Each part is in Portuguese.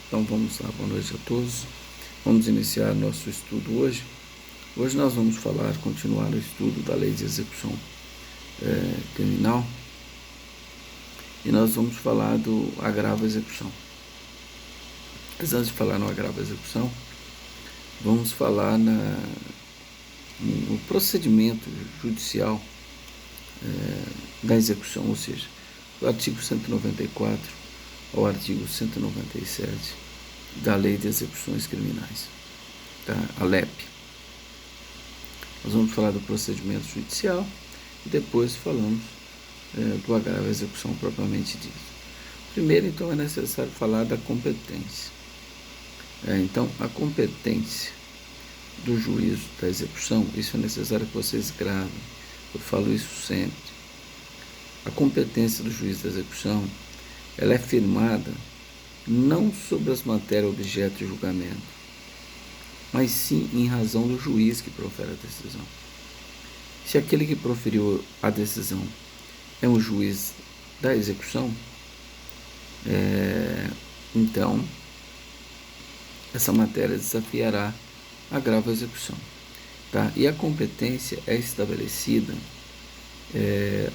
Então vamos lá, boa noite a todos. Vamos iniciar nosso estudo hoje. Hoje nós vamos continuar o estudo da lei de execução criminal, e nós vamos falar do agravo à execução. Mas antes de falar no agravo à execução, vamos falar no procedimento judicial da execução, ou seja, do artigo 194 ao artigo 197 da Lei de Execuções Criminais, tá? A LEP. Nós vamos falar do procedimento judicial e depois falamos do agravo à execução propriamente dito. Primeiro, então, é necessário falar da competência. Então, a competência do juízo da execução, isso é necessário que vocês gravem, eu falo isso sempre. A competência do juiz da execução, ela é firmada não sobre as matérias objeto de julgamento, mas sim em razão do juiz que profere a decisão. Se aquele que proferiu a decisão é um juiz da execução, então essa matéria desafiará agravo à execução, tá? E a competência é estabelecida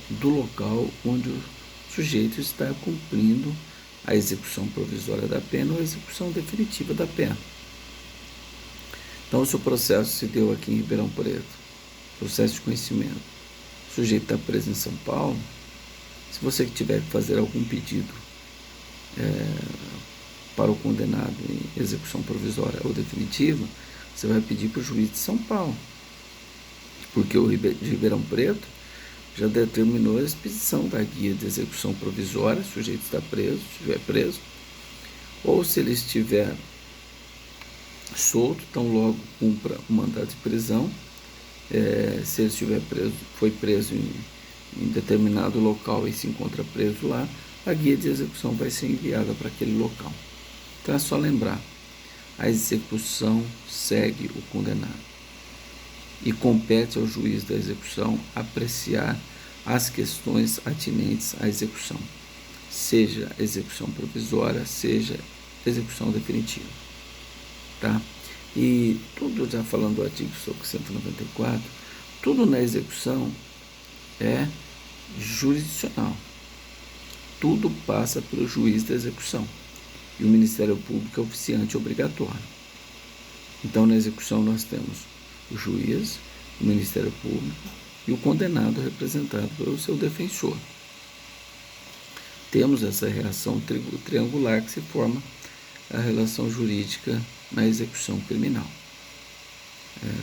do local onde o sujeito está cumprindo a execução provisória da pena ou a execução definitiva da pena. Então, se o processo se deu aqui em Ribeirão Preto, processo de conhecimento, o sujeito está preso em São Paulo, se você tiver que fazer algum pedido para o condenado em execução provisória ou definitiva, você vai pedir para o juiz de São Paulo, porque o de Ribeirão Preto já determinou a expedição da guia de execução provisória, o sujeito está preso, se estiver preso, ou se ele estiver solto, tão logo cumpra o mandado de prisão, se ele estiver preso, foi preso em determinado local e se encontra preso lá, a guia de execução vai ser enviada para aquele local. Então é só lembrar, a execução segue o condenado e compete ao juiz da execução apreciar as questões atinentes à execução, seja execução provisória, seja execução definitiva, tá? E tudo, já falando do artigo 194, tudo na execução é jurisdicional, tudo passa pelo juiz da execução, e o Ministério Público é oficiante obrigatório. Então, na execução nós temos o juiz, o Ministério Público e o condenado representado pelo seu defensor. Temos essa relação triangular que se forma a relação jurídica na execução criminal.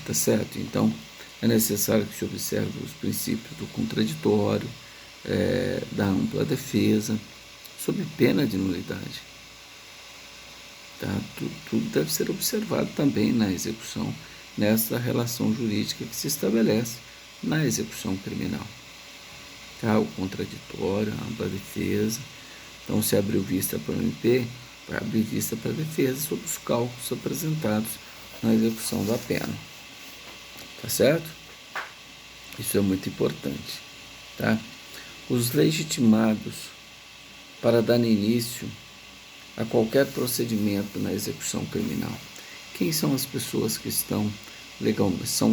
Tá certo? Então, é necessário que se observe os princípios do contraditório, da ampla defesa, sob pena de nulidade. Tá? Tudo deve ser observado também na execução, nessa relação jurídica que se estabelece na execução criminal. Tá? O contraditório, a ampla defesa. Então, se abriu vista para o MP, vai abrir vista para a defesa sobre os cálculos apresentados na execução da pena. Tá certo? Isso é muito importante. Tá? Os legitimados para dar início a qualquer procedimento na execução criminal. Quem são as pessoas que são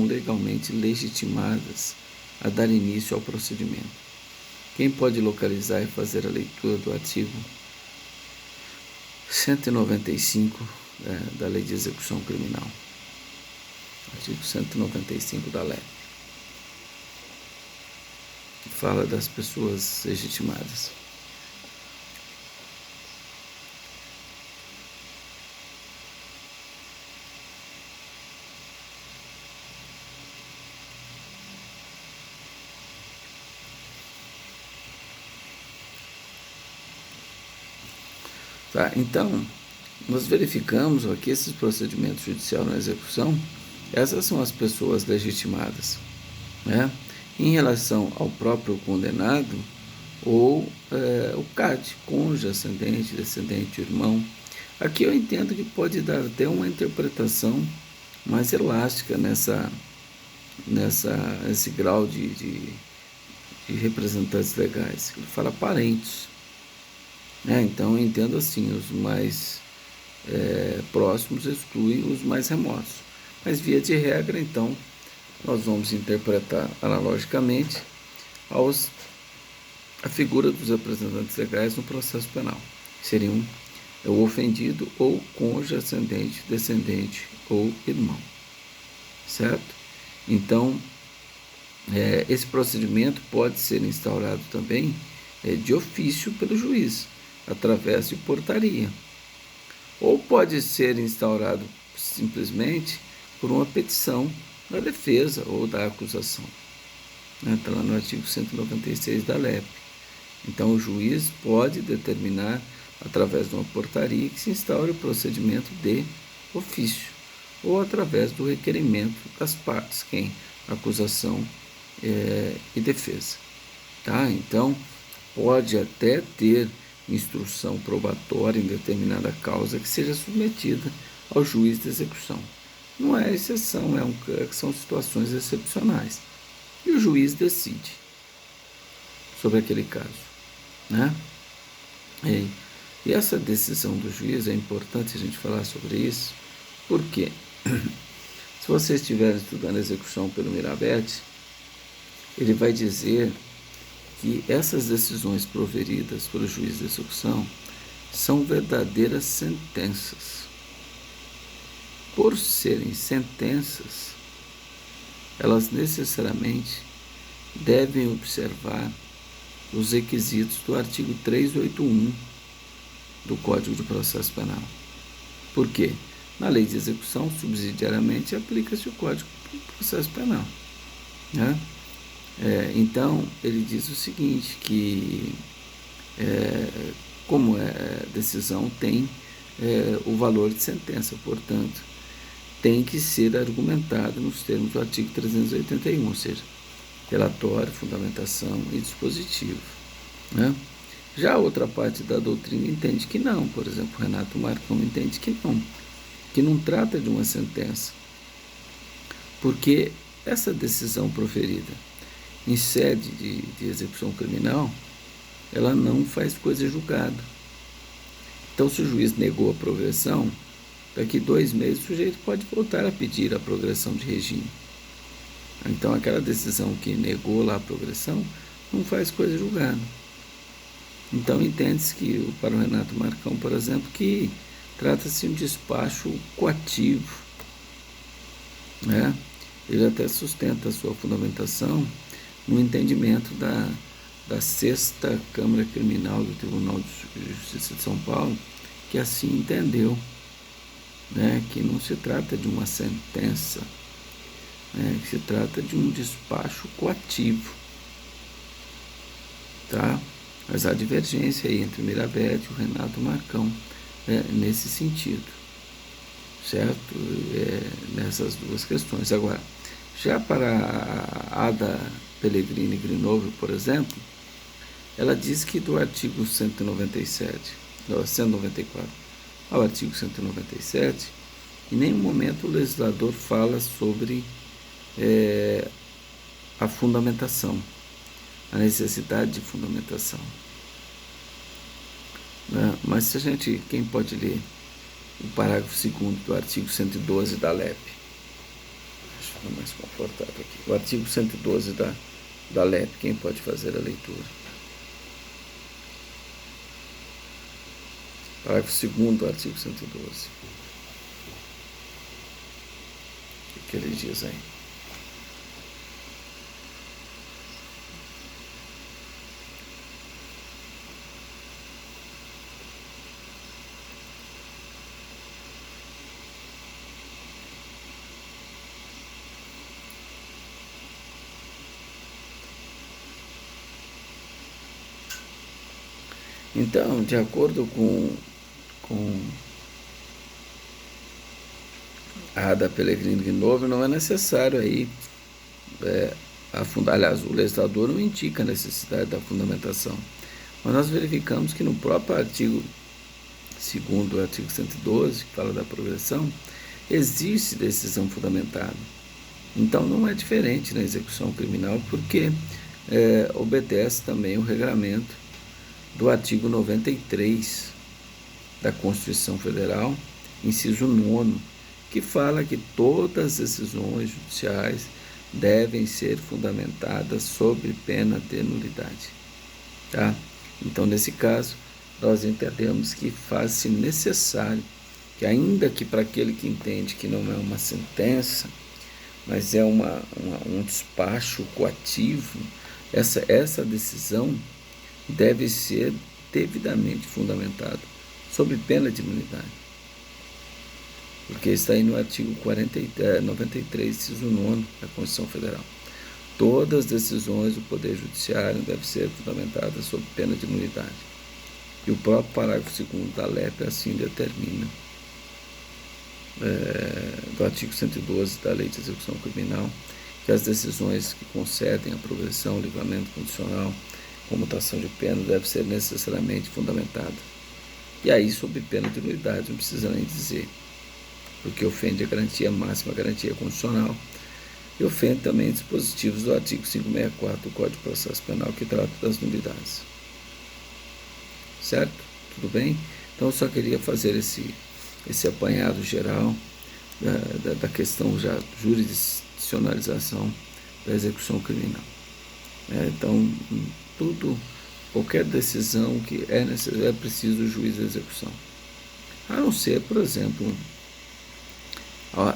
legalmente legitimadas a dar início ao procedimento? Quem pode localizar e fazer a leitura do artigo 195 da Lei de Execução Criminal? Artigo 195 da lei, que fala das pessoas legitimadas. Tá? Então, nós verificamos que esses procedimentos judiciais na execução, essas são as pessoas legitimadas, né? Em relação ao próprio condenado, ou o CAD, cônjuge, ascendente, descendente, irmão. Aqui eu entendo que pode dar até uma interpretação mais elástica nesse grau de representantes legais. Ele fala parentes. Então, eu entendo assim, os mais próximos exclui os mais remotos. Mas, via de regra, então, nós vamos interpretar analogicamente a figura dos representantes legais no processo penal. Seriam o ofendido ou cônjuge, ascendente, descendente ou irmão. Certo? Então, esse procedimento pode ser instaurado também de ofício pelo juiz, através de portaria. Ou pode ser instaurado simplesmente por uma petição da defesa ou da acusação. Está lá no artigo 196 da LEP. Então, o juiz pode determinar, através de uma portaria, que se instaure o procedimento de ofício, ou através do requerimento das partes, quem? Acusação e defesa. Tá? Então, pode até ter instrução probatória em determinada causa que seja submetida ao juiz de execução. Não é exceção, são situações excepcionais. E o juiz decide sobre aquele caso. Né? E essa decisão do juiz, é importante a gente falar sobre isso, porque se vocês estiverem estudando a execução pelo Mirabete, ele vai dizer que essas decisões proferidas pelo juiz de execução são verdadeiras sentenças. Por serem sentenças, elas necessariamente devem observar os requisitos do artigo 381 do Código de Processo Penal. Por quê? Na lei de execução, subsidiariamente, aplica-se o Código de Processo Penal. Né? Então, ele diz o seguinte, que como decisão tem o valor de sentença, portanto, tem que ser argumentado nos termos do artigo 381, ou seja, relatório, fundamentação e dispositivo. Né? Já a outra parte da doutrina entende que não, por exemplo, Renato Marcão entende que não trata de uma sentença, porque essa decisão proferida em sede de execução criminal, ela não faz coisa julgada. Então, se o juiz negou a progressão, daqui 2 meses o sujeito pode voltar a pedir a progressão de regime. Então, aquela decisão que negou lá a progressão não faz coisa julgada. Então, entende-se que, para o Renato Marcão, por exemplo, que trata-se de um despacho coativo. Né? Ele até sustenta a sua fundamentação no entendimento da 6ª Câmara Criminal do Tribunal de Justiça de São Paulo, que assim entendeu, né? Que não se trata de uma sentença, que se trata de um despacho coativo. Tá? Mas há divergência aí entre o Mirabete e o Renato Marcão nesse sentido, certo? Nessas duas questões. Agora, já para a Ada Pellegrini Grinovo, por exemplo, ela diz que do artigo 194 ao artigo 197, em nenhum momento o legislador fala sobre a fundamentação, a necessidade de fundamentação. Né? Mas se quem pode ler o parágrafo 2º do artigo 112 da LEP? Acho que fica mais confortável aqui. O artigo 112 da LEP, quem pode fazer a leitura? Parágrafo 2º do artigo 112. O que ele diz aí? Então, de acordo com a Ada Pellegrini de novo, não é necessário aí aliás, o legislador não indica a necessidade da fundamentação, mas nós verificamos que no próprio artigo 2º, artigo 112, que fala da progressão, existe decisão fundamentada. Então não é diferente na execução criminal, porque obedece também o regramento do artigo 93 da Constituição Federal, inciso 9, que fala que todas as decisões judiciais devem ser fundamentadas sob pena de nulidade. Tá? Então, nesse caso, nós entendemos que faz-se necessário que, ainda que para aquele que entende que não é uma sentença, mas é um despacho coativo, essa decisão deve ser devidamente fundamentada, sob pena de nulidade. Porque está aí no artigo 93, inciso 9 da Constituição Federal. Todas as decisões do Poder Judiciário devem ser fundamentadas sob pena de nulidade. E o próprio parágrafo 2º da LEP assim determina, do artigo 112 da Lei de Execução Criminal, que as decisões que concedem a progressão, livramento condicional, comutação de pena, devem ser necessariamente fundamentadas. E aí, sob pena de nulidade, não precisa nem dizer, porque ofende a garantia máxima, a garantia condicional, e ofende também dispositivos do artigo 564 do Código de Processo Penal, que trata das nulidades. Certo? Tudo bem? Então, eu só queria fazer esse apanhado geral da questão já jurisdicionalização da execução criminal. Então, qualquer decisão que é necessário, é preciso o juiz de execução. A não ser, por exemplo,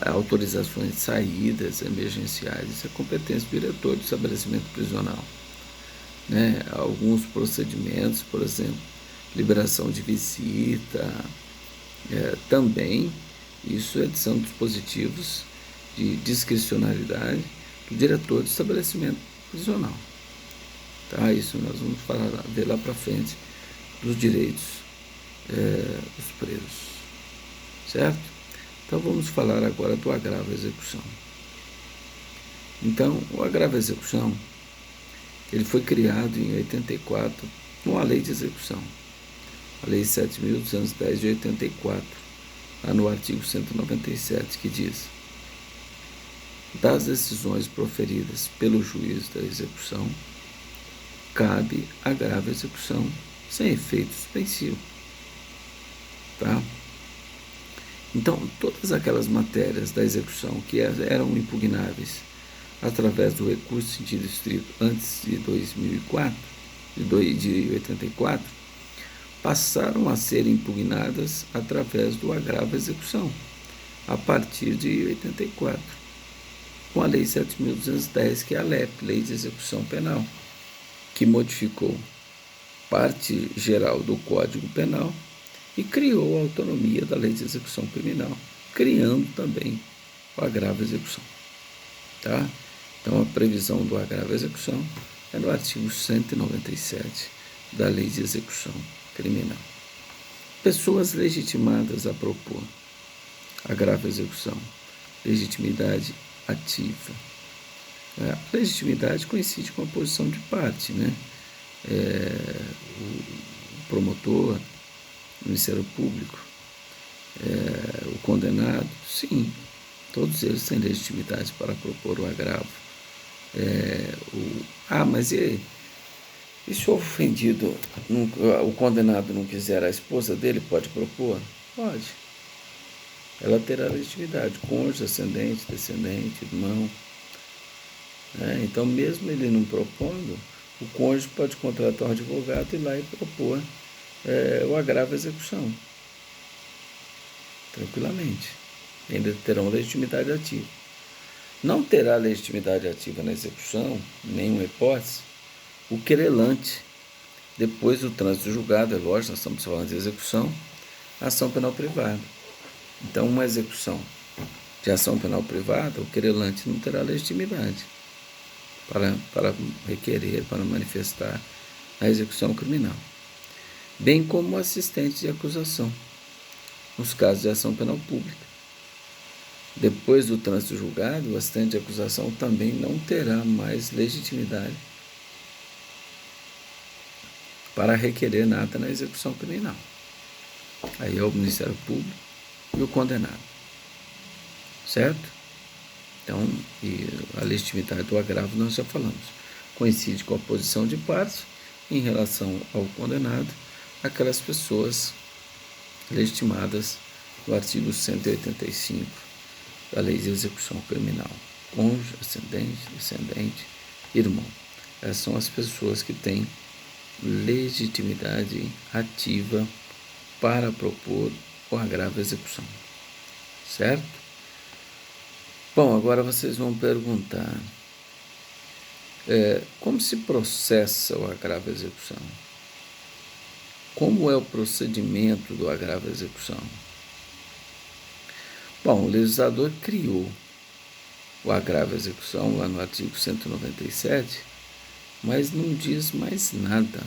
autorizações de saídas emergenciais, isso é competência do diretor do estabelecimento prisional. Alguns procedimentos, por exemplo, liberação de visita, também isso são dispositivos de discricionalidade do diretor do estabelecimento prisional. Tá? Isso nós vamos ver lá para frente dos direitos dos presos. Certo? Então vamos falar agora do agravo à execução. Então, o agravo à execução, ele foi criado em 84 com a Lei de Execução, a Lei 7.210 de 84, lá no artigo 197, que diz: das decisões proferidas pelo juiz da execução, cabe agravo à execução sem efeito suspensivo. Tá? Então, todas aquelas matérias da execução que eram impugnáveis através do recurso em sentido estrito antes de 2004, de 84, passaram a ser impugnadas através do agravo à execução, a partir de 84, com a Lei 7.210, que é a LEP, Lei de Execução Penal, que modificou parte geral do Código Penal e criou a autonomia da Lei de Execução Criminal, criando também o agravo à execução. Tá? Então, a previsão do agravo à execução é no artigo 197 da Lei de Execução Criminal. Pessoas legitimadas a propor agravo à execução, legitimidade ativa. A legitimidade coincide com a posição de parte, o promotor, o Ministério Público, o condenado, sim, todos eles têm legitimidade para propor o agravo. Mas e se o ofendido, o condenado não quiser, a esposa dele pode propor? Pode. Ela terá legitimidade, cônjuge, ascendente, descendente, irmão. Então, mesmo ele não propondo, o cônjuge pode contratar um advogado e ir lá e propor o agravo à execução, tranquilamente. Ainda terão legitimidade ativa. Não terá legitimidade ativa na execução, nenhuma hipótese, o querelante, depois do trânsito julgado, é lógico, nós estamos falando de execução, ação penal privada. Então, uma execução de ação penal privada, o querelante não terá legitimidade para requerer, para manifestar a execução criminal, bem como o assistente de acusação, nos casos de ação penal pública. Depois do trânsito julgado, o assistente de acusação também não terá mais legitimidade para requerer nada na execução criminal. Aí é o Ministério Público e o condenado. Certo? Então, e a legitimidade do agravo nós já falamos. Coincide com a posição de parte em relação ao condenado, aquelas pessoas legitimadas do artigo 185 da Lei de Execução Criminal. Cônjuge, ascendente, descendente, irmão. Essas são as pessoas que têm legitimidade ativa para propor o agravo à execução. Certo? Bom, agora vocês vão perguntar, como se processa o agravo à execução? Como é o procedimento do agravo à execução? Bom, o legislador criou o agravo à execução lá no artigo 197, mas não diz mais nada.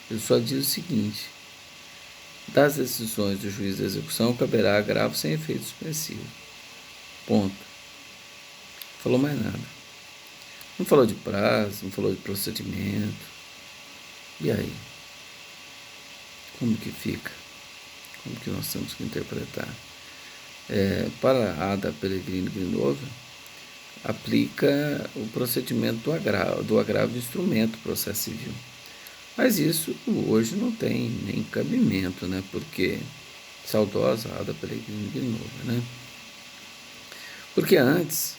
Ele só diz o seguinte: das decisões do juiz de execução caberá agravo sem efeito suspensivo. Ponto. Não falou mais nada. Não falou de prazo, não falou de procedimento. E aí? Como que fica? Como que nós temos que interpretar? Para a Ada Peregrino Grinova, aplica o procedimento do agravo de instrumento processo civil. Mas isso hoje não tem nem cabimento, né? Porque, saudosa Ada Peregrino Grinova, né? Porque antes,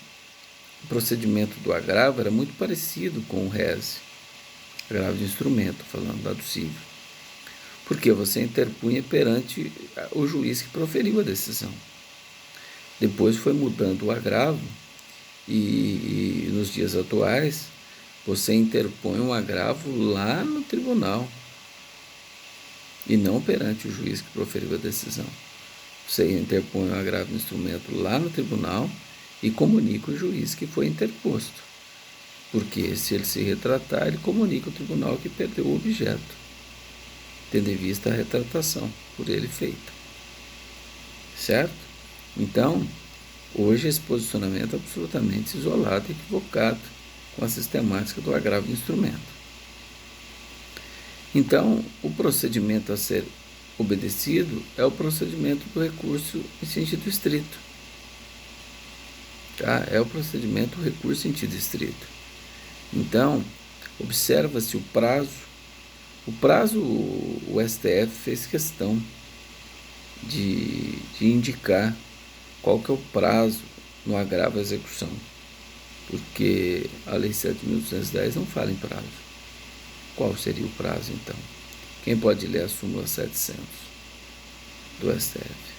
o procedimento do agravo era muito parecido com o RES, agravo de instrumento, falando lá do civil. Porque você interpunha perante o juiz que proferiu a decisão. Depois foi mudando o agravo e nos dias atuais você interpõe um agravo lá no tribunal e não perante o juiz que proferiu a decisão. Você interpõe um agravo de instrumento lá no tribunal e comunica o juiz que foi interposto. Porque se ele se retratar, ele comunica ao tribunal que perdeu o objeto, tendo em vista a retratação por ele feita. Certo? Então, hoje esse posicionamento é absolutamente isolado e equivocado com a sistemática do agravo de instrumento. Então, o procedimento a ser obedecido é o procedimento do recurso em sentido estrito. Tá? É o procedimento do recurso em sentido estrito. Então, observa-se o prazo. O prazo, o STF fez questão de indicar qual que é o prazo no agravo à execução, porque a Lei 7.210 não fala em prazo. Qual seria o prazo, então? Quem pode ler a súmula 700 do STF?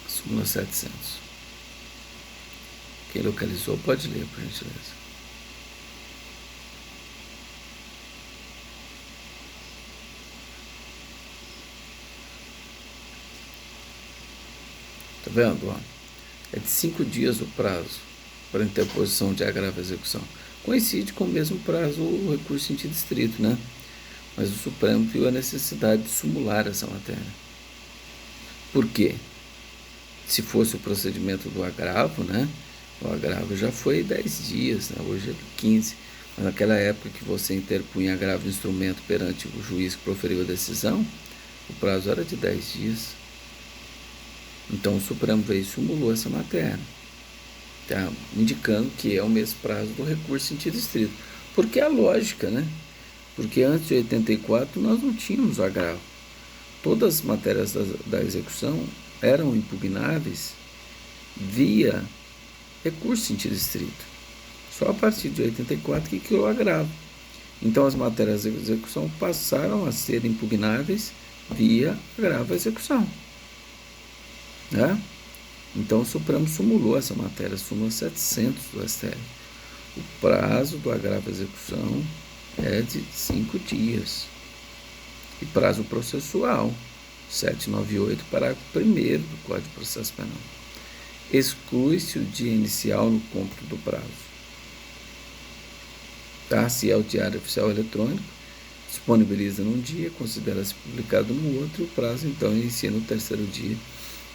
Súmula 700. Quem localizou pode ler, por gentileza. Tá vendo? Ó? É de 5 dias o prazo para interposição de agravo à execução. Coincide com o mesmo prazo o recurso em sentido estrito, né? Mas o Supremo viu a necessidade de sumular essa matéria. Por quê? Se fosse o procedimento do agravo, né? O agravo já foi 10 dias, né? Hoje é 15. Mas naquela época que você interpunha agravo de instrumento perante o juiz que proferiu a decisão, o prazo era de 10 dias. Então o Supremo veio e simulou essa matéria, tá? Indicando que é o mesmo prazo do recurso em sentido estrito. Porque é a lógica, né? Porque antes de 84 nós não tínhamos agravo. Todas as matérias da execução eram impugnáveis via recurso em sentido estrito. Só a partir de 84 que criou agravo. Então as matérias de execução passaram a ser impugnáveis via agravo à execução. Né? Então o Supremo sumulou essa matéria, súmula 700 do STF. O prazo do agravo à execução é de 5 dias. E prazo processual, 798, parágrafo 1º do Código de Processo Penal. Exclui-se o dia inicial no cômputo do prazo. Tá? Se é o diário oficial eletrônico, disponibiliza num dia, considera-se publicado no outro, e o prazo então inicia no 3º dia,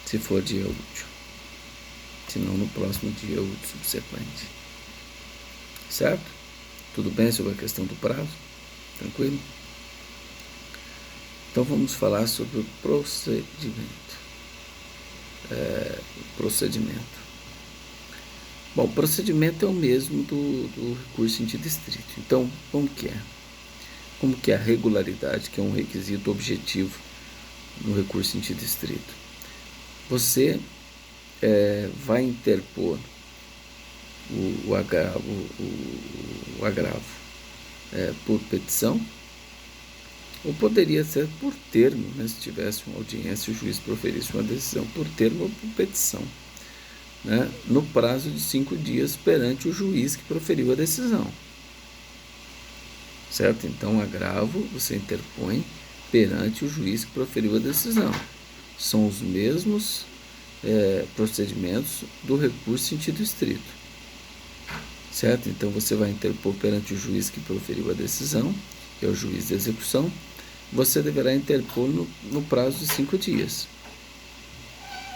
se for dia útil. Se não, no próximo dia útil subsequente. Certo? Tudo bem sobre a questão do prazo? Tranquilo? Então vamos falar sobre o procedimento. Bom, o procedimento é o mesmo do recurso antidistrito. Então, como que é? Como que é a regularidade, que é um requisito objetivo no recurso antidistrito? Você vai interpor o agravo por petição, ou poderia ser por termo, né, se tivesse uma audiência e o juiz proferisse uma decisão por termo ou por petição, né, no prazo de 5 dias perante o juiz que proferiu a decisão. Certo? Então, agravo você interpõe perante o juiz que proferiu a decisão. São os mesmos procedimentos do recurso sentido estrito. Certo? Então, você vai interpor perante o juiz que proferiu a decisão, que é o juiz de execução. Você deverá interpor no prazo de 5 dias.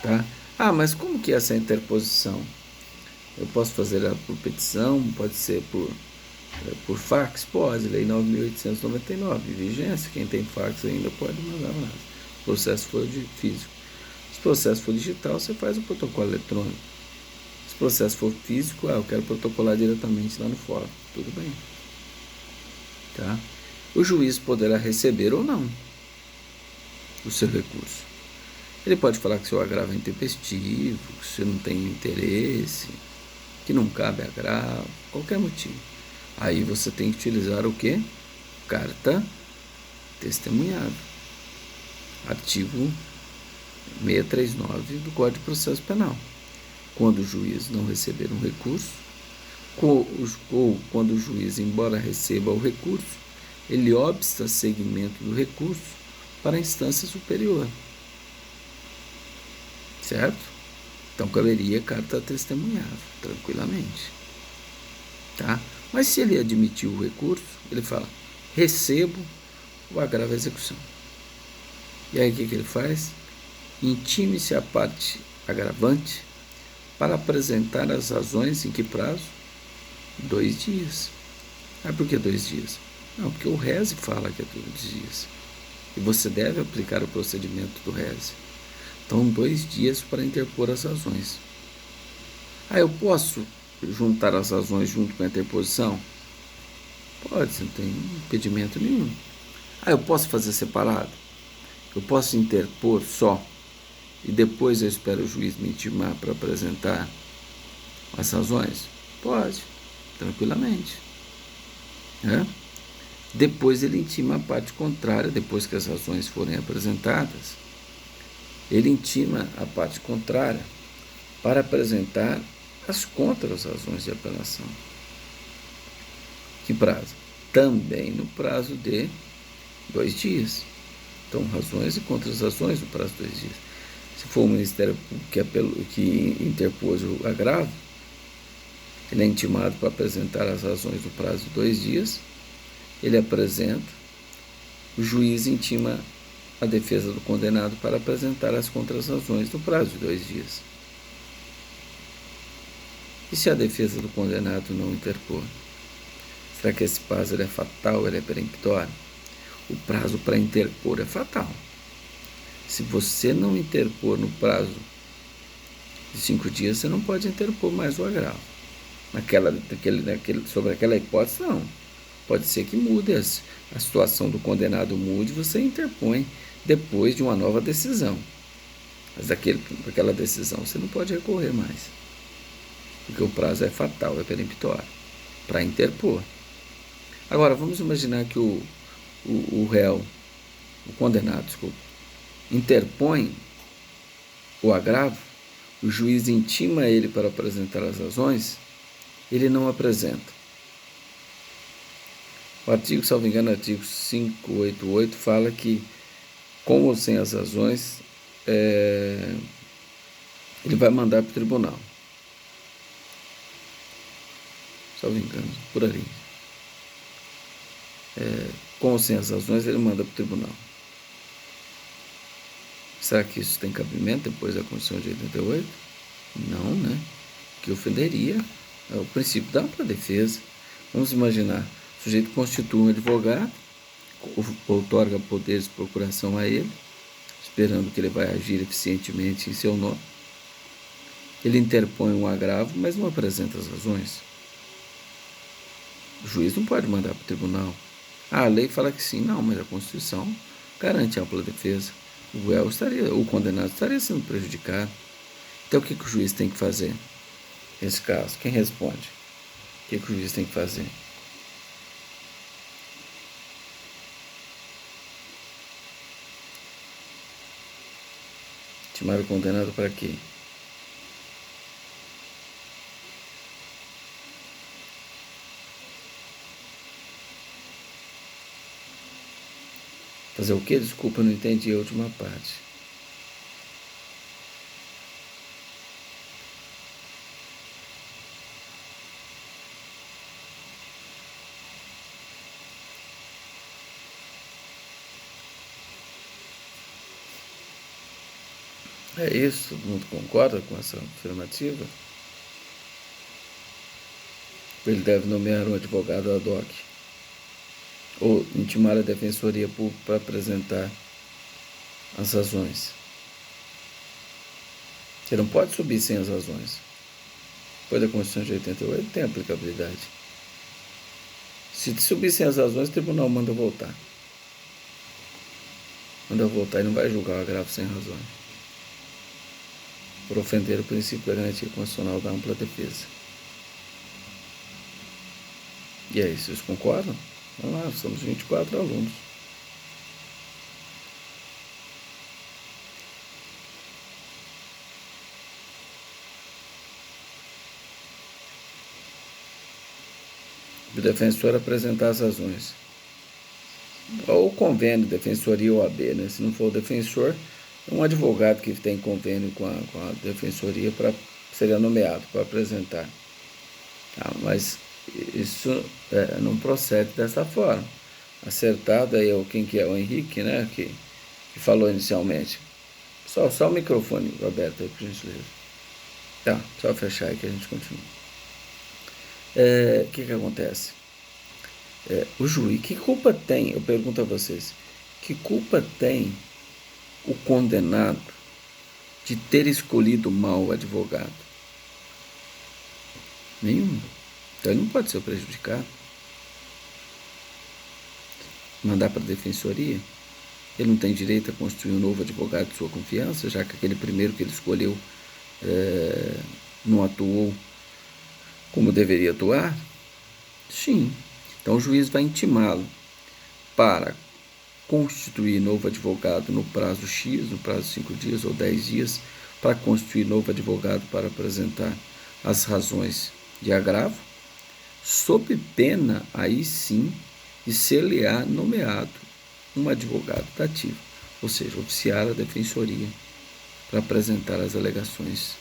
Tá? Ah, mas como que é essa interposição? Eu posso fazer ela por petição, pode ser por fax? Pode, lei 9.899, vigência, quem tem fax ainda pode mandar lá. Se o processo for de físico. Se o processo for digital, você faz o protocolo eletrônico. Se o processo for físico, eu quero protocolar diretamente lá no fórum. Tudo bem. Tá? O juiz poderá receber ou não o seu recurso. Ele pode falar que seu agravo é intempestivo, que você não tem interesse, que não cabe agravo, qualquer motivo. Aí você tem que utilizar o quê? Carta testemunhada. Artigo 639 do Código de Processo Penal. Quando o juiz não receber um recurso, ou quando o juiz, embora receba o recurso, ele obsta seguimento do recurso para a instância superior. Certo? Então caberia carta testemunhada, tranquilamente. Tá? Mas se ele admitiu o recurso, ele fala, recebo o agravo à execução. E aí o que ele faz? Intime-se a parte agravante para apresentar as razões em que prazo? 2 dias. Ah, por que 2 dias? Não, porque o RESE fala que é 2 dias. E você deve aplicar o procedimento do RESE. Então, 2 dias para interpor as razões. Ah, eu posso juntar as razões junto com a interposição? Pode, você não tem impedimento nenhum. Ah, eu posso fazer separado? Eu posso interpor só e depois eu espero o juiz me intimar para apresentar as razões? Pode, tranquilamente. Depois ele intima a parte contrária, depois que as razões forem apresentadas, ele intima a parte contrária para apresentar as contra-razões de apelação. Que prazo? Também no prazo de 2 dias. Então, razões e contra-razões no prazo de 2 dias. Se for o Ministério Público que interpôs o agravo, ele é intimado para apresentar as razões no prazo de 2 dias, ele apresenta, o juiz intima a defesa do condenado para apresentar as contra-razões no prazo de 2 dias. E se a defesa do condenado não interpor? Será que esse prazo é fatal, ele é peremptório? O prazo para interpor é fatal. Se você não interpor no prazo de 5 dias, você não pode interpor mais o agravo. Sobre aquela hipótese, não. Pode ser que mude a situação do condenado mude, você interpõe depois de uma nova decisão. Mas aquela decisão você não pode recorrer mais. Porque o prazo é fatal, é peremptório, para interpor. Agora, vamos imaginar que o réu, o condenado, interpõe o agravo, o juiz intima ele para apresentar as razões, ele não apresenta. O artigo, salvo engano, artigo 588, fala que, com ou sem as razões, ele vai mandar para o tribunal. Salvo engano, por ali. Com ou sem as razões, ele manda para o tribunal. Será que isso tem cabimento depois da Constituição de 88? Não, né? Que ofenderia o princípio da ampla defesa. Vamos imaginar, o sujeito constitui um advogado, outorga poderes de procuração a ele, esperando que ele vai agir eficientemente em seu nome. ele interpõe um agravo, mas não apresenta as razões. O juiz não pode mandar para o tribunal. A lei fala que sim, não, mas a Constituição garante ampla defesa. O condenado estaria sendo prejudicado. Então o que o juiz tem que fazer nesse caso? Quem responde? O que o juiz tem que fazer? Intimar o condenado para quê? Fazer o quê? Desculpa, não entendi a última parte. É isso? Todo mundo concorda com essa afirmativa? Ele deve nomear um advogado ad hoc ou intimar a defensoria pública para apresentar as razões. Você não pode subir sem as razões. Depois da Constituição de 88 tem aplicabilidade. Se subir sem as razões, o tribunal manda voltar. Manda voltar e não vai julgar o agravo sem razões, por ofender o princípio da garantia constitucional da ampla defesa. E aí, vocês concordam? Vamos lá, somos 24 alunos. O defensor apresentar as razões. Ou convênio, defensoria ou OAB, né? Se não for o defensor, um advogado que tem convênio com a defensoria seria nomeado para apresentar. Mas isso não procede dessa forma. Acertado aí quem que é? O Henrique, né? Que falou inicialmente. Só o microfone aberto aí, por gentileza. Tá, só fechar aí que a gente continua. O que acontece? O juiz, que culpa tem? Eu pergunto a vocês, que culpa tem o condenado de ter escolhido mal o advogado? Nenhum. Então ele não pode ser prejudicado. Mandar para a defensoria, ele não tem direito a constituir um novo advogado de sua confiança, já que aquele primeiro que ele escolheu não atuou como deveria atuar? Sim. Então o juiz vai intimá-lo para constituir novo advogado no prazo X, no prazo de 5 dias ou 10 dias, para constituir novo advogado para apresentar as razões de agravo, sob pena, aí sim, de ser-lhe-á nomeado um advogado dativo, ou seja, oficiar a defensoria para apresentar as alegações,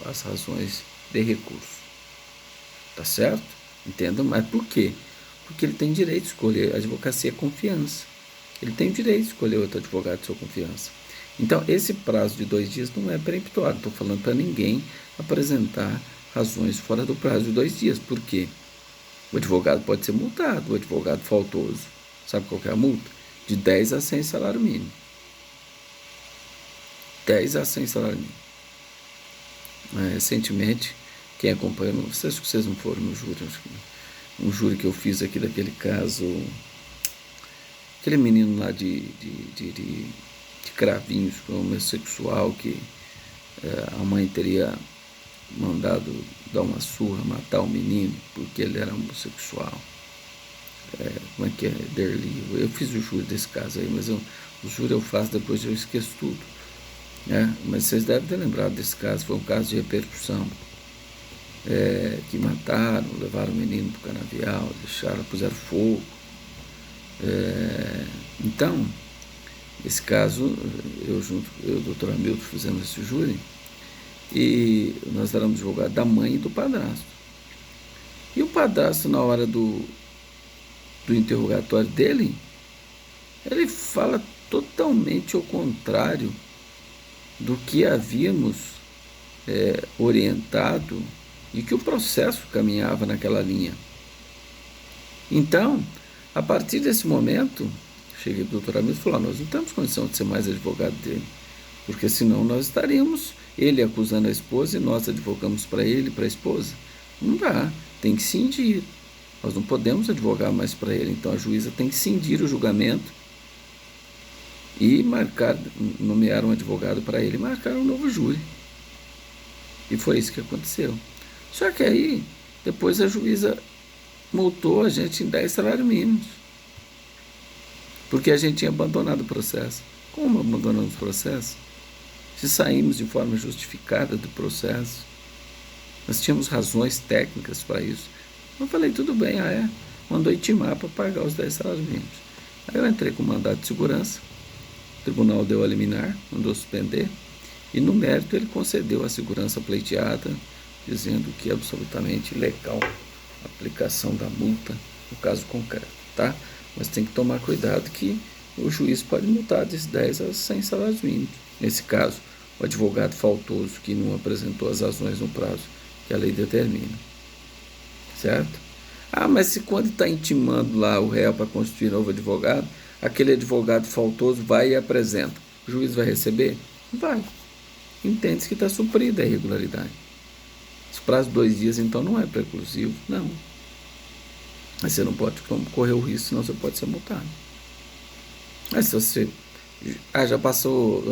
as razões de recurso. Tá certo? Entendam? Mas por quê? Porque ele tem direito de escolher. A advocacia é confiança. Ele tem o direito de escolher outro advogado de sua confiança. Então, esse prazo de 2 dias não é peremptório. Estou falando para ninguém apresentar razões fora do prazo de 2 dias. Por quê? O advogado pode ser multado, o advogado faltoso. Sabe qual que é a multa? De 10 a 100 salário mínimo. 10 a 100 salário mínimo. Recentemente, quem acompanha, não sei se vocês não foram no júri, um júri que eu fiz aqui daquele caso, aquele menino lá de Cravinhos, que é homossexual, que a mãe teria mandado dar uma surra, matar o menino, porque ele era homossexual. Como é que é? Derli. Eu fiz o júri desse caso aí, mas o júri eu faço, depois eu esqueço tudo. Mas vocês devem ter lembrado desse caso, foi um caso de repercussão. Que mataram, levaram o menino para o canavial, puseram fogo. Então, esse caso, eu e o doutor Hamilton fizemos esse júri, e nós éramos advogados da mãe e do padrasto. E o padrasto, na hora do interrogatório dele, ele fala totalmente ao contrário do que havíamos orientado e que o processo caminhava naquela linha. Então, a partir desse momento, cheguei para o doutor Hamilton e falei, nós não temos condição de ser mais advogado dele. Porque senão nós estaríamos, ele acusando a esposa e nós advogamos para ele, para a esposa. Não dá, tem que cindir. Nós não podemos advogar mais para ele. Então a juíza tem que cindir o julgamento e nomear um advogado para ele e marcar um novo júri. E foi isso que aconteceu. Só que aí, depois a juíza multou a gente em 10 salários mínimos. Porque a gente tinha abandonado o processo. Como abandonamos o processo? Se saímos de forma justificada do processo, nós tínhamos razões técnicas para isso. Eu falei, tudo bem, mandou intimar para pagar os 10 salários mínimos. Aí eu entrei com mandado de segurança, o tribunal deu a liminar, mandou suspender, e no mérito ele concedeu a segurança pleiteada, dizendo que é absolutamente legal a aplicação da multa no caso concreto, tá? Mas tem que tomar cuidado que o juiz pode multar de 10 a 100 salários mínimos. Nesse caso, o advogado faltoso que não apresentou as razões no prazo que a lei determina. Certo? Mas se quando está intimando lá o réu para constituir novo advogado, aquele advogado faltoso vai e apresenta, o juiz vai receber? Vai. Entende-se que está suprida a irregularidade. Esse prazo de 2 dias, então, não é preclusivo, não. Mas você não pode correr o risco, senão você pode ser multado. Mas se você... já passou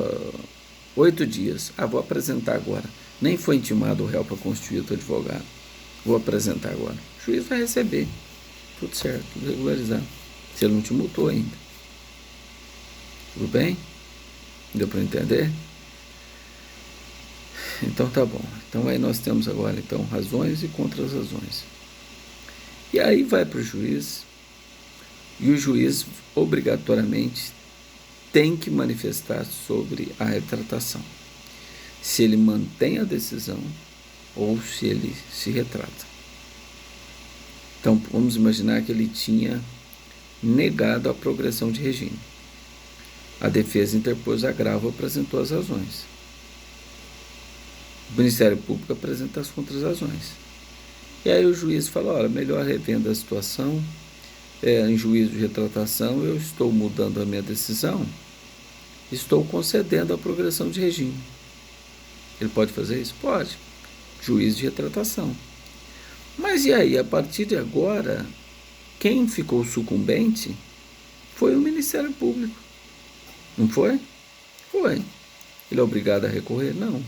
8 dias. Vou apresentar agora. Nem foi intimado o réu para constituir outro advogado. Vou apresentar agora. O juiz vai receber. Tudo certo, tudo regularizado. Se ele não te multou ainda. Tudo bem? Deu para entender? Então tá bom. Então aí nós temos agora então razões e contra-razões. E aí vai para o juiz, e o juiz obrigatoriamente tem que manifestar sobre a retratação. Se ele mantém a decisão ou se ele se retrata. Então vamos imaginar que ele tinha negado a progressão de regime. A defesa interpôs agravo e apresentou as razões. O Ministério Público apresenta as contrarrazões. E aí o juiz fala, olha, melhor revendo a situação, em juízo de retratação, eu estou mudando a minha decisão, estou concedendo a progressão de regime. Ele pode fazer isso? Pode. Juízo de retratação. Mas e aí, a partir de agora, quem ficou sucumbente foi o Ministério Público. Não foi? Foi. Ele é obrigado a recorrer? Não.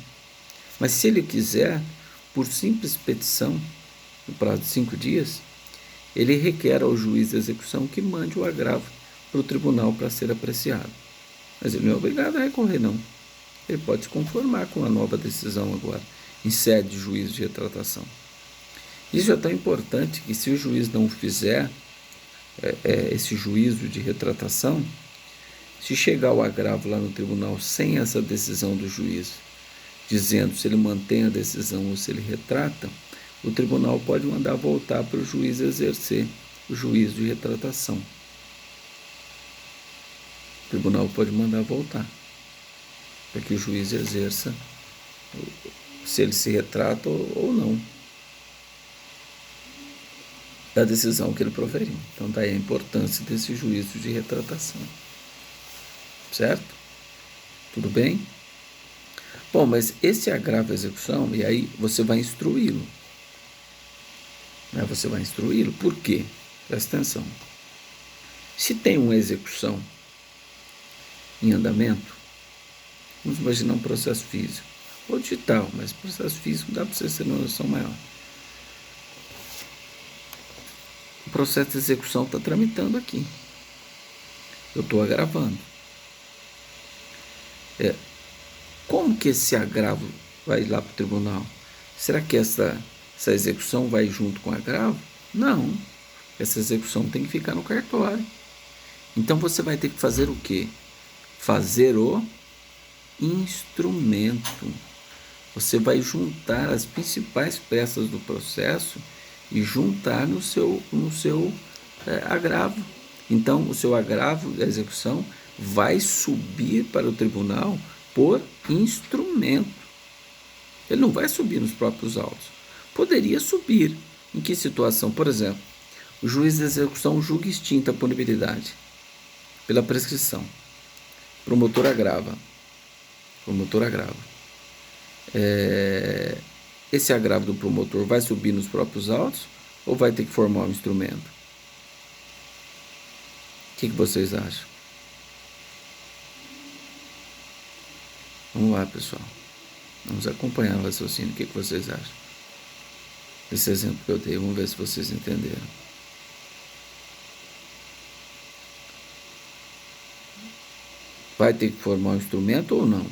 Mas se ele quiser, por simples petição, no prazo de 5 dias, ele requer ao juiz de execução que mande o agravo para o tribunal para ser apreciado. Mas ele não é obrigado a recorrer, não. Ele pode se conformar com a nova decisão agora, em sede de juízo de retratação. Isso é tão importante que se o juiz não fizer esse juízo de retratação, se chegar o agravo lá no tribunal sem essa decisão do juiz, dizendo se ele mantém a decisão ou se ele retrata, o tribunal pode mandar voltar para o juiz exercer o juízo de retratação. O tribunal pode mandar voltar para que o juiz exerça se ele se retrata ou não da decisão que ele proferiu. Então daí a importância desse juízo de retratação. Certo? Tudo bem? Bom, mas esse agravo à execução, e aí você vai instruí-lo. Você vai instruí-lo, por quê? Presta atenção. Se tem uma execução em andamento, vamos imaginar um processo físico, ou digital, mas processo físico dá para você ter uma noção maior. O processo de execução está tramitando aqui. Eu estou agravando. Como que esse agravo vai lá para o tribunal? Será que essa execução vai junto com o agravo? Não. Essa execução tem que ficar no cartório. Então você vai ter que fazer o quê? Fazer o instrumento. Você vai juntar as principais peças do processo e juntar no seu agravo. Então, o seu agravo da execução vai subir para o tribunal por instrumento. Ele não vai subir nos próprios autos. Poderia subir. Em que situação? Por exemplo, o juiz de execução julga extinta a punibilidade pela prescrição. O promotor agrava. Promotor agrava. Esse agravo do promotor vai subir nos próprios autos ou vai ter que formar um instrumento? O que vocês acham? Vamos lá, pessoal. Vamos acompanhar o raciocínio. O que vocês acham? Esse exemplo que eu dei, vamos ver se vocês entenderam. Vai ter que formar um instrumento ou não?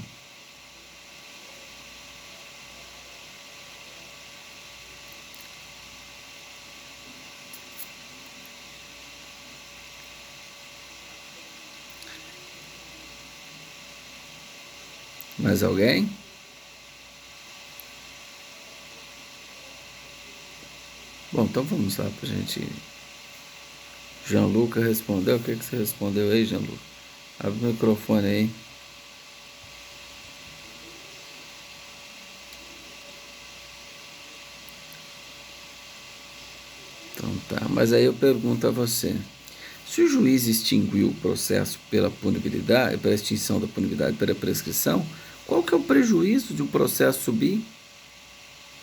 Mais alguém? Bom, então vamos lá para a gente... Gianluca respondeu. O que você respondeu aí, Gianluca? Abre o microfone aí. Então tá, mas aí eu pergunto a você. Se o juiz extinguiu o processo pela punibilidade, pela extinção da punibilidade, pela prescrição, qual que é o prejuízo de um processo subir?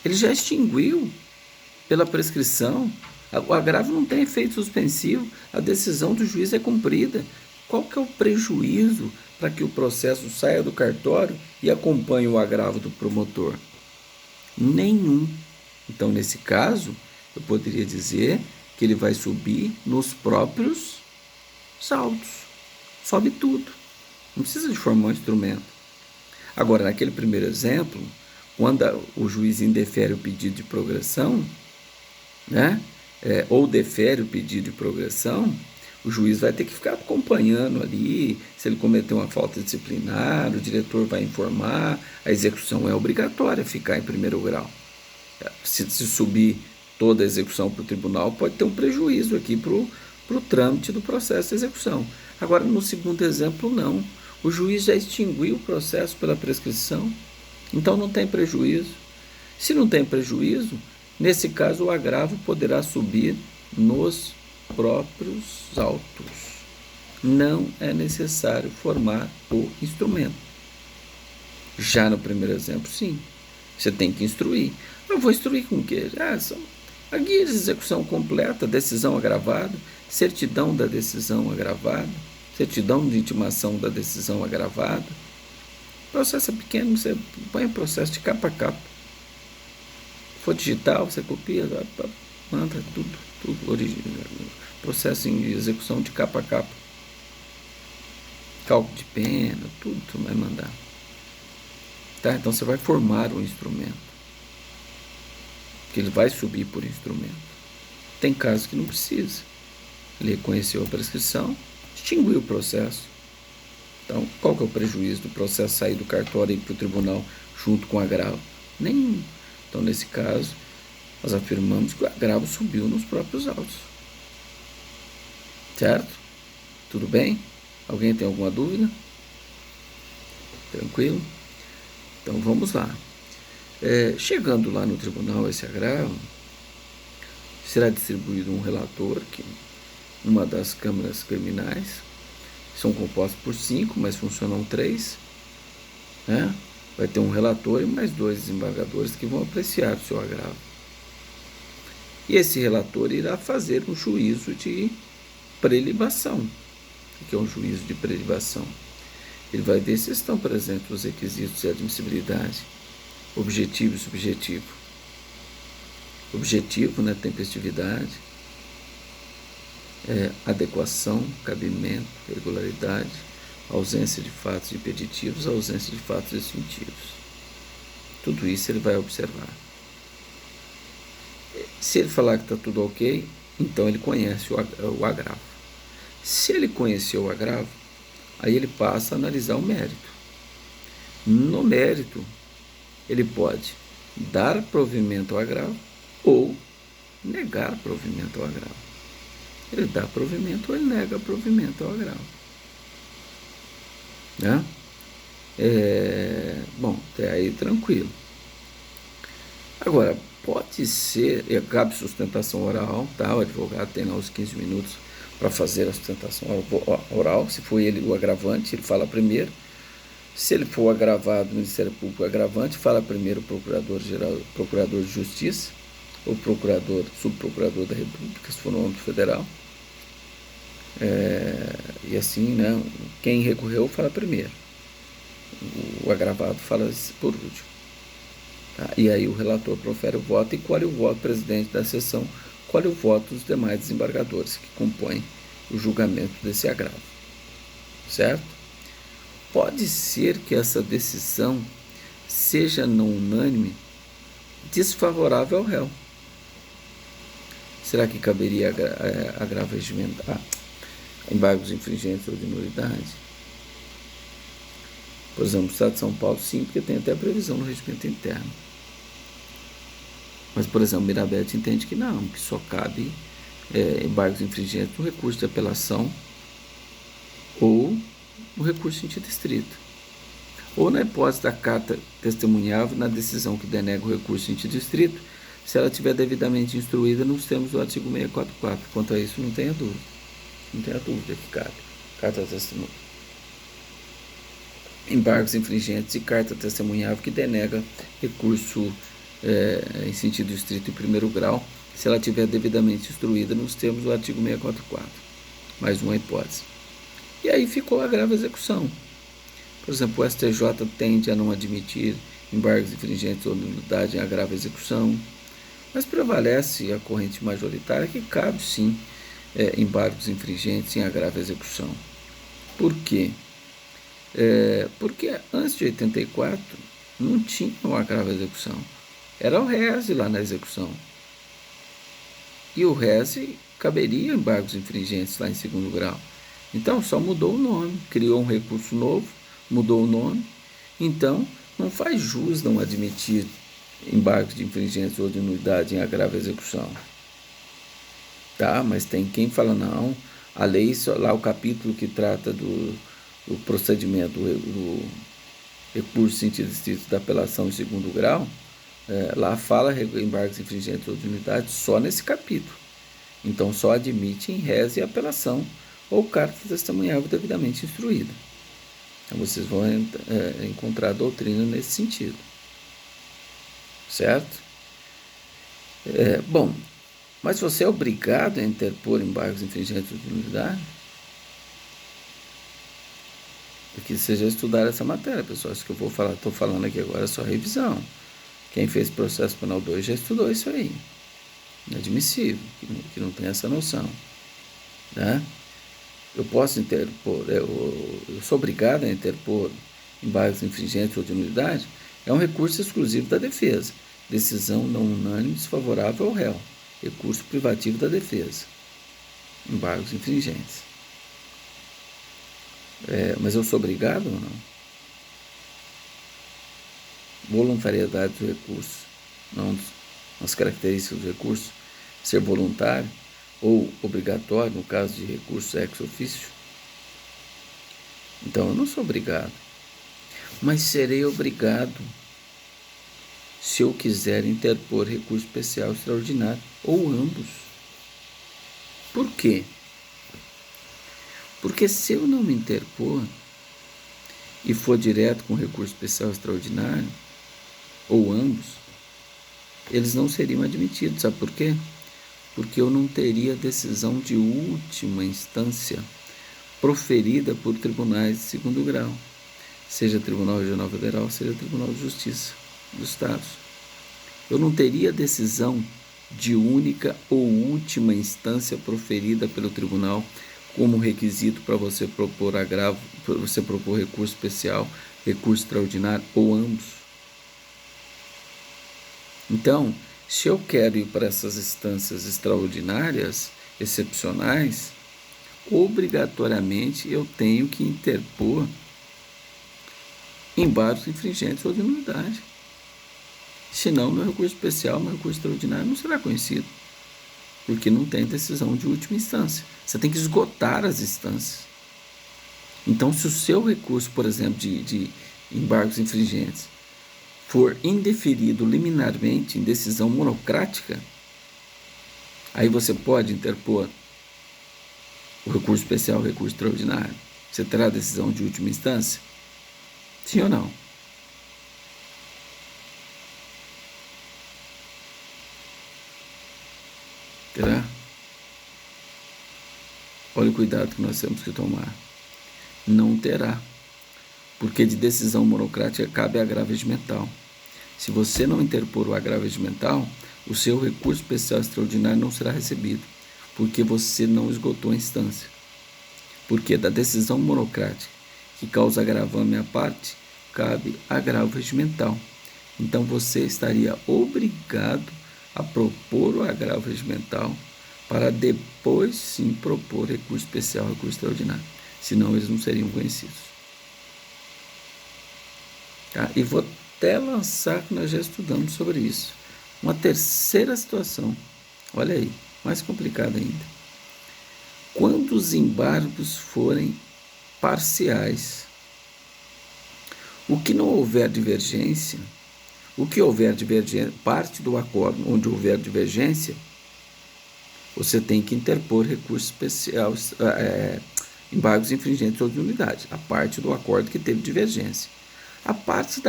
Ele já extinguiu pela prescrição. O agravo não tem efeito suspensivo, a decisão do juiz é cumprida. Qual que é o prejuízo para que o processo saia do cartório e acompanhe o agravo do promotor? Nenhum. Então, nesse caso, eu poderia dizer que ele vai subir nos próprios autos. Sobe tudo. Não precisa de formar um instrumento. Agora, naquele primeiro exemplo, quando o juiz indefere o pedido de progressão, né, ou defere o pedido de progressão, o juiz vai ter que ficar acompanhando ali, se ele cometeu uma falta disciplinar, o diretor vai informar, a execução é obrigatória ficar em primeiro grau. Se subir toda a execução para o tribunal, pode ter um prejuízo aqui para o trâmite do processo de execução. Agora, no segundo exemplo, não. O juiz já extinguiu o processo pela prescrição, então não tem prejuízo. Se não tem prejuízo, nesse caso o agravo poderá subir nos próprios autos. Não é necessário formar o instrumento. Já no primeiro exemplo, sim. Você tem que instruir. Eu vou instruir com o quê? A guia de execução completa, decisão agravada, certidão da decisão agravada, certidão de intimação da decisão agravada. O processo é pequeno, você põe o processo de capa a capa. Se for digital, você copia, manda tudo original. Processo em execução de capa a capa. Cálculo de pena, tudo você vai mandar. Tá? Então você vai formar um instrumento. Que ele vai subir por instrumento. Tem casos que não precisa. Ele reconheceu a prescrição, extinguiu o processo. Então, qual que é o prejuízo do processo sair do cartório e ir para o tribunal junto com o agravo? Nenhum. Então, nesse caso, nós afirmamos que o agravo subiu nos próprios autos. Certo? Tudo bem? Alguém tem alguma dúvida? Tranquilo? Então, vamos lá. Chegando lá no tribunal esse agravo, será distribuído um relator, que uma das câmaras criminais, são compostos por 5, mas funcionam 3, né? Vai ter um relator e mais 2 desembargadores que vão apreciar o seu agravo. E esse relator irá fazer um juízo de prelibação. O que é um juízo de prelibação? Ele vai ver se estão presentes os requisitos de admissibilidade, objetivo e subjetivo. Objetivo, né, tempestividade, adequação, cabimento, regularidade, ausência de fatos impeditivos, ausência de fatos distintivos. Tudo isso ele vai observar. Se ele falar que está tudo ok, então ele conhece o agravo. Se ele conheceu o agravo, aí ele passa a analisar o mérito. No mérito, ele pode dar provimento ao agravo ou negar provimento ao agravo. Ele dá provimento ou ele nega provimento ao agravo. Né? Bom, até aí tranquilo. Agora, pode ser, cabe sustentação oral, tá? O advogado tem lá os 15 minutos para fazer a sustentação oral. Se for ele o agravante, ele fala primeiro. Se ele for agravado, o Ministério Público agravante fala primeiro o Procurador-Geral, Procurador de Justiça, ou Procurador, Subprocurador da República, se for no âmbito federal. E assim, né, quem recorreu fala primeiro. O agravado fala por último. Tá? E aí o relator profere o voto e colhe o voto, o presidente da sessão colhe o voto dos demais desembargadores que compõem o julgamento desse agravo. Certo? Pode ser que essa decisão seja não unânime, desfavorável ao réu. Será que caberia agravo regimentar, embargos infringentes ou de nulidade? Por exemplo, no Estado de São Paulo, sim, porque tem até a previsão no regimento interno. Mas, por exemplo, Mirabete entende que não, que só cabe embargos infringentes no recurso de apelação ou no recurso em sentido estrito. Ou na hipótese da carta testemunhável na decisão que denega o recurso em sentido estrito, se ela estiver devidamente instruída nos termos do artigo 644. Quanto a isso, não tenha dúvida. Não tenha dúvida que cabe. Carta testemunhável. Embargos infringentes e carta testemunhável que denega recurso em sentido estrito em primeiro grau, se ela estiver devidamente instruída nos termos do artigo 644. Mais uma hipótese. E aí ficou a agravo execução. Por exemplo, o STJ tende a não admitir embargos infringentes ou nulidade em agravo execução, mas prevalece a corrente majoritária que cabe sim embargos infringentes em agravo execução. Por quê? Porque antes de 84 não tinha o agravo execução. Era o rese lá na execução. E o rese caberia embargos infringentes lá em segundo grau. Então só mudou o nome, criou um recurso novo, mudou o nome. Então não faz jus não admitir embargos de infringentes ou de nulidade em agravo execução. Tá, mas tem quem fala não, a lei, lá o capítulo que trata do procedimento, do recurso em sentido estrito da apelação em segundo grau, lá fala embargos infringentes ou de nulidade só nesse capítulo. Então só admite em rese e apelação ou carta testemunhável devidamente instruída. Então vocês vão encontrar doutrina nesse sentido. Certo? Bom, mas você é obrigado a interpor embargos infringentes ou de nulidade? Porque vocês já estudaram essa matéria, pessoal. Isso que eu vou falar, estou falando aqui agora é só revisão. Quem fez processo penal 2 já estudou isso aí. Inadmissível, que não tem essa noção. Né? Eu posso interpor, eu sou obrigado a interpor embargos infringentes ou de nulidade? É um recurso exclusivo da defesa. Decisão não unânime desfavorável ao réu. Recurso privativo da defesa. Embargos infringentes. Mas eu sou obrigado ou não? Voluntariedade do recurso. Não as características do recurso. Ser voluntário ou obrigatório, no caso de recurso ex officio. Então, eu não sou obrigado. Mas serei obrigado se eu quiser interpor recurso especial extraordinário, ou ambos. Por quê? Porque se eu não me interpor e for direto com recurso especial extraordinário, ou ambos, eles não seriam admitidos. Sabe por quê? Porque eu não teria decisão de última instância proferida por tribunais de segundo grau, seja Tribunal Regional Federal, seja Tribunal de Justiça dos Estados. Eu não teria decisão de única ou última instância proferida pelo tribunal como requisito para você propor agravo, para você propor recurso especial, recurso extraordinário ou ambos. Então, se eu quero ir para essas instâncias extraordinárias, excepcionais, obrigatoriamente eu tenho que interpor embargos infringentes ou de nulidade. Senão, meu recurso especial, meu recurso extraordinário não será conhecido, porque não tem decisão de última instância. Você tem que esgotar as instâncias. Então, se o seu recurso, por exemplo, de embargos infringentes for indeferido liminarmente em decisão monocrática, aí você pode interpor o recurso especial, o recurso extraordinário. Você terá decisão de última instância? Sim ou não? Terá? Olha o cuidado que nós temos que tomar. Não terá, porque de decisão monocrática cabe agravo regimental. Se você não interpor o agravo regimental, o seu recurso especial extraordinário não será recebido, porque você não esgotou a instância. Porque da decisão monocrática que causa agravame à parte, cabe agravo regimental. Então você estaria obrigado a propor o agravo regimental para depois sim propor recurso especial, recurso extraordinário. Senão eles não seriam conhecidos. Tá? E vou até lançar, que nós já estudamos sobre isso, uma terceira situação. Olha aí, mais complicada ainda. Quando os embargos forem parciais, o que não houver divergência, o que houver divergência, parte do acordo onde houver divergência, você tem que interpor recurso especial, embargos infringentes de outra unidade, a parte do acordo que teve divergência. A parte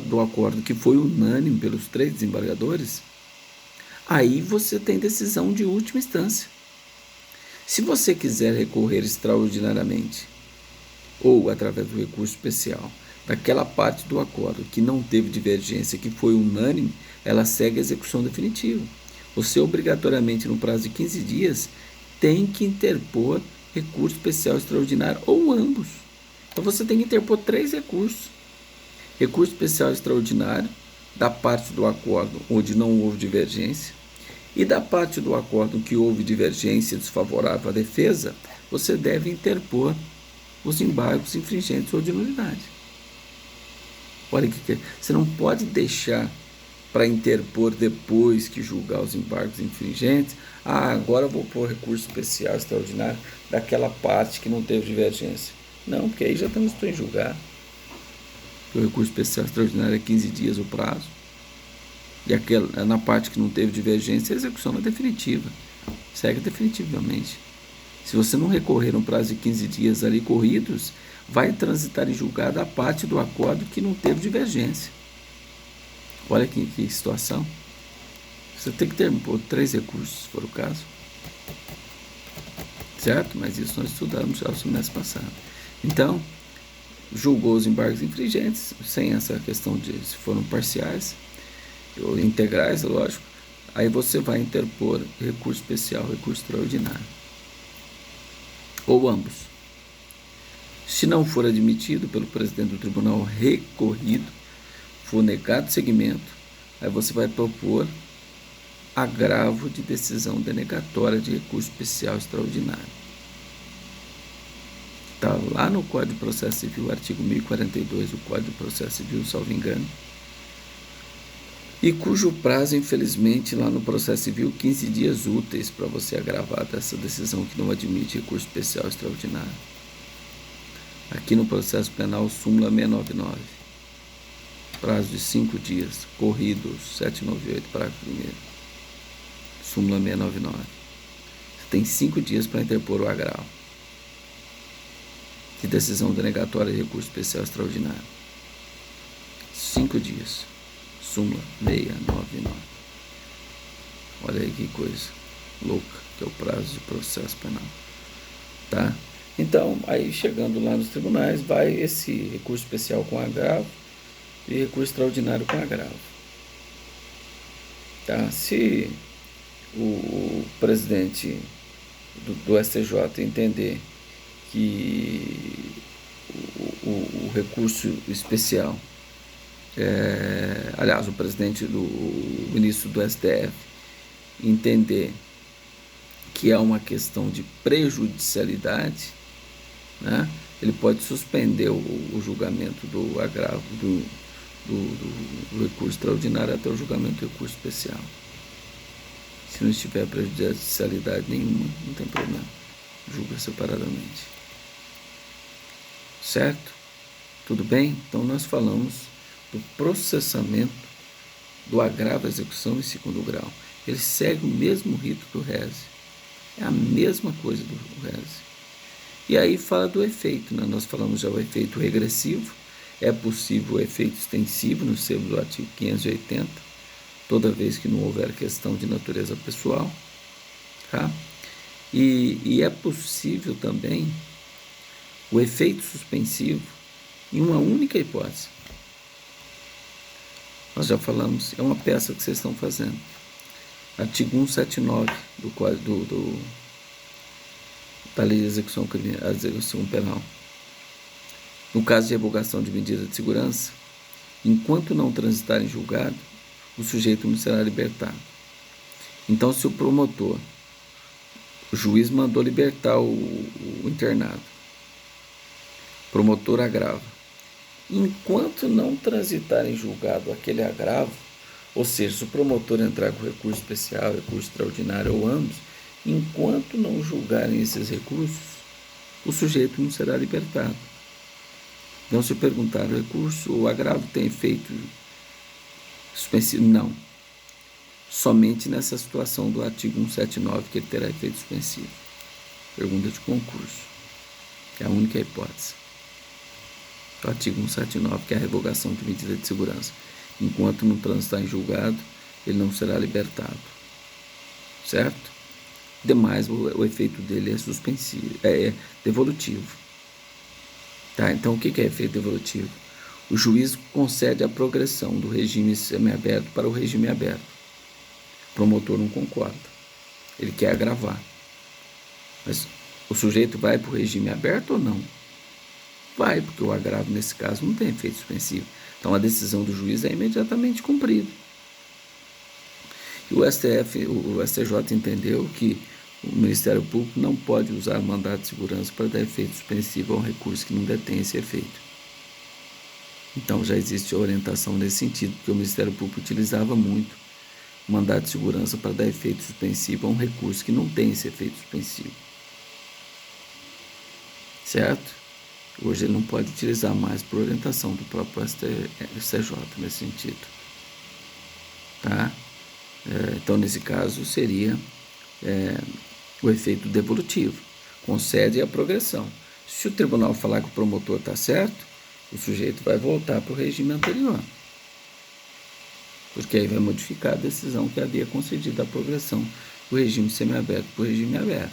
do acordo que foi unânime pelos 3 desembargadores, aí você tem decisão de última instância. Se você quiser recorrer extraordinariamente ou através do recurso especial daquela parte do acordo que não teve divergência, que foi unânime, ela segue a execução definitiva. Você obrigatoriamente, no prazo de 15 dias, tem que interpor recurso especial extraordinário ou ambos. Então você tem que interpor 3 recursos. Recurso especial extraordinário da parte do acordo onde não houve divergência, e da parte do acordo que houve divergência desfavorável à defesa, você deve interpor os embargos infringentes ou de nulidade. Olha o que é. Você não pode deixar para interpor depois que julgar os embargos infringentes. Agora eu vou pôr recurso especial extraordinário daquela parte que não teve divergência. Não, porque aí já estamos em julgar. O recurso especial extraordinário é 15 dias o prazo. E aquela, na parte que não teve divergência, a execução é definitiva. Segue definitivamente. Se você não recorrer no prazo de 15 dias ali corridos, vai transitar em julgado a parte do acordo que não teve divergência. Olha que situação. Você tem que ter 3 recursos, se for o caso. Certo? Mas isso nós estudamos já no semestre passado. Então, julgou os embargos infringentes, sem essa questão de se foram parciais ou integrais, lógico. Aí você vai interpor recurso especial, recurso extraordinário. Ou ambos. Se não for admitido pelo presidente do tribunal recorrido, for negado seguimento, aí você vai propor agravo de decisão denegatória de recurso especial extraordinário. Está lá no Código de Processo Civil, artigo 1042 do Código de Processo Civil, salvo engano, e cujo prazo, infelizmente, lá no processo civil, 15 dias úteis para você agravar dessa decisão que não admite recurso especial extraordinário. Aqui no processo penal, súmula 699, prazo de 5 dias, corridos, 798, parágrafo 1º, súmula 699. Você tem 5 dias para interpor o agravo de decisão denegatória de recurso especial extraordinário. 5 dias. Súmula 699. Olha aí que coisa louca, que é o prazo de processo penal. Tá? Então, aí chegando lá nos tribunais, vai esse recurso especial com agravo e recurso extraordinário com agravo. Tá? Se o presidente do STJ entender que o recurso especial, aliás, o presidente o ministro do STF entender que é uma questão de prejudicialidade, né, ele pode suspender o julgamento do agravo do recurso extraordinário até o julgamento do recurso especial. Se não estiver prejudicialidade nenhuma, não tem problema, julga separadamente. Certo? Tudo bem? Então nós falamos do processamento do agravo à execução em segundo grau. Ele segue o mesmo rito do rese. É a mesma coisa do rese. E aí fala do efeito, né? Nós falamos já o efeito regressivo, é possível o efeito extensivo no termos do artigo 580, toda vez que não houver questão de natureza pessoal, tá? E é possível também o efeito suspensivo em uma única hipótese. Nós já falamos, é uma peça que vocês estão fazendo. Artigo 179 da Lei de Execução Penal. No caso de revogação de medida de segurança, enquanto não transitar em julgado, o sujeito não será libertado. Então, se o promotor, o juiz mandou libertar o internado, o promotor agrava. Enquanto não transitar em julgado aquele agravo, ou seja, se o promotor entrar com recurso especial, recurso extraordinário ou ambos, enquanto não julgarem esses recursos, o sujeito não será libertado. Então, se perguntar o recurso, o agravo tem efeito suspensivo? Não. Somente nessa situação do artigo 179 que ele terá efeito suspensivo. Pergunta de concurso. É a única hipótese. O artigo 179, que é a revogação de medida de segurança. Enquanto não transitar em julgado, ele não será libertado. Certo? Demais, o efeito dele é suspensivo, é devolutivo. Tá? Então, o que é efeito devolutivo? O juiz concede a progressão do regime semiaberto para o regime aberto. O promotor não concorda. Ele quer agravar. Mas o sujeito vai para o regime aberto ou não? Vai, porque o agravo, nesse caso, não tem efeito suspensivo. Então, a decisão do juiz é imediatamente cumprida. E o STJ entendeu que o Ministério Público não pode usar mandado de segurança para dar efeito suspensivo a um recurso que não detém esse efeito. Então, já existe orientação nesse sentido, porque o Ministério Público utilizava muito o mandado de segurança para dar efeito suspensivo a um recurso que não tem esse efeito suspensivo. Certo? Hoje ele não pode utilizar mais por orientação do próprio STJ nesse sentido. Tá? Então, nesse caso, seria o efeito devolutivo. Concede a progressão. Se o tribunal falar que o promotor está certo, o sujeito vai voltar para o regime anterior. Porque aí vai modificar a decisão que havia concedido a progressão do regime semiaberto para o regime aberto.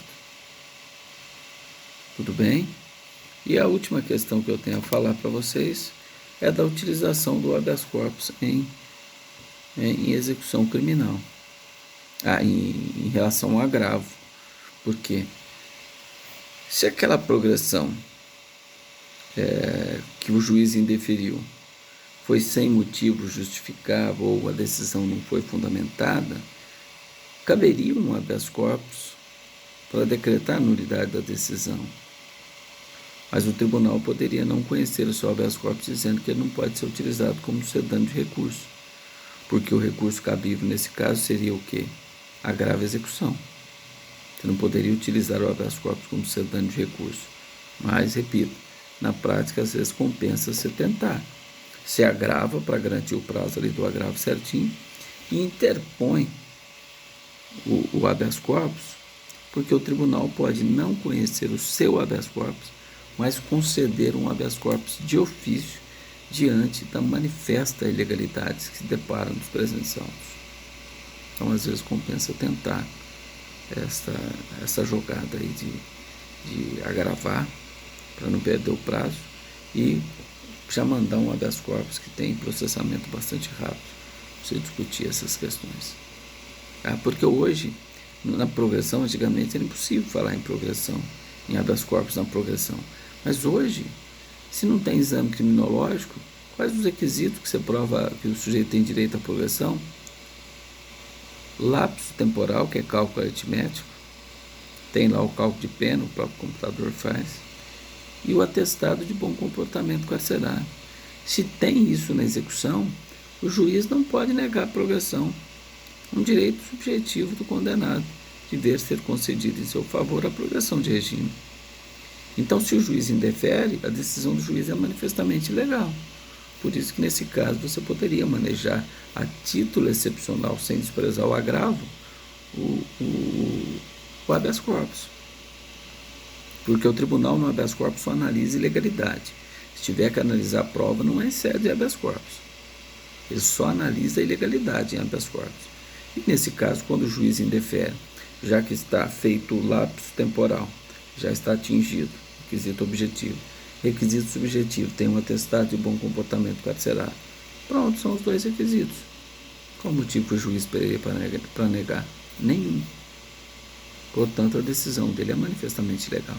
Tudo bem? E a última questão que eu tenho a falar para vocês é da utilização do habeas corpus em execução criminal. Em relação ao agravo. Porque se aquela progressão que o juiz indeferiu foi sem motivo justificável ou a decisão não foi fundamentada, caberia um habeas corpus para decretar a nulidade da decisão. Mas o tribunal poderia não conhecer o seu habeas corpus dizendo que ele não pode ser utilizado como sedando de recurso, porque o recurso cabível nesse caso seria o quê? Agravo e execução. Você não poderia utilizar o habeas corpus como sedando de recurso. Mas, repito, na prática às vezes compensa você tentar. Se agrava para garantir o prazo ali do agravo certinho e interpõe o habeas corpus, porque o tribunal pode não conhecer o seu habeas corpus, mas conceder um habeas corpus de ofício diante da manifesta ilegalidade que se deparam nos presentes autos. Então, às vezes, compensa tentar essa jogada aí de agravar, para não perder o prazo, e já mandar um habeas corpus que tem processamento bastante rápido, para você discutir essas questões. Porque hoje, na progressão, antigamente era impossível falar em progressão, em habeas corpus na progressão. Mas hoje, se não tem exame criminológico, quais os requisitos que você prova que o sujeito tem direito à progressão? Lapso temporal, que é cálculo aritmético, tem lá o cálculo de pena, o próprio computador faz, e o atestado de bom comportamento carcerário. Se tem isso na execução, o juiz não pode negar a progressão. Um direito subjetivo do condenado, de ver ser concedido em seu favor a progressão de regime. Então, se o juiz indefere, a decisão do juiz é manifestamente ilegal. Por isso que, nesse caso, você poderia manejar a título excepcional, sem desprezar o agravo, o habeas corpus. Porque o tribunal no habeas corpus só analisa ilegalidade. Se tiver que analisar a prova, não excede habeas corpus. Ele só analisa a ilegalidade em habeas corpus. E nesse caso, quando o juiz indefere, já que está feito o lapso temporal, já está atingido, requisito objetivo, requisito subjetivo, tem um atestado de bom comportamento carcerário. Pronto, são os dois requisitos. Qual o motivo que o juiz teria para negar? Nenhum. Portanto, a decisão dele é manifestamente legal.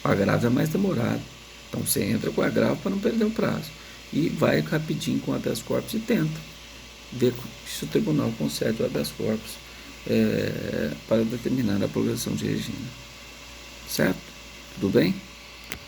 O agravo é mais demorado. Então, você entra com o agravo para não perder o prazo. E vai rapidinho com o habeas corpus e tenta ver se o tribunal concede o habeas corpus para determinar a progressão de regime. Certo? Tudo bem?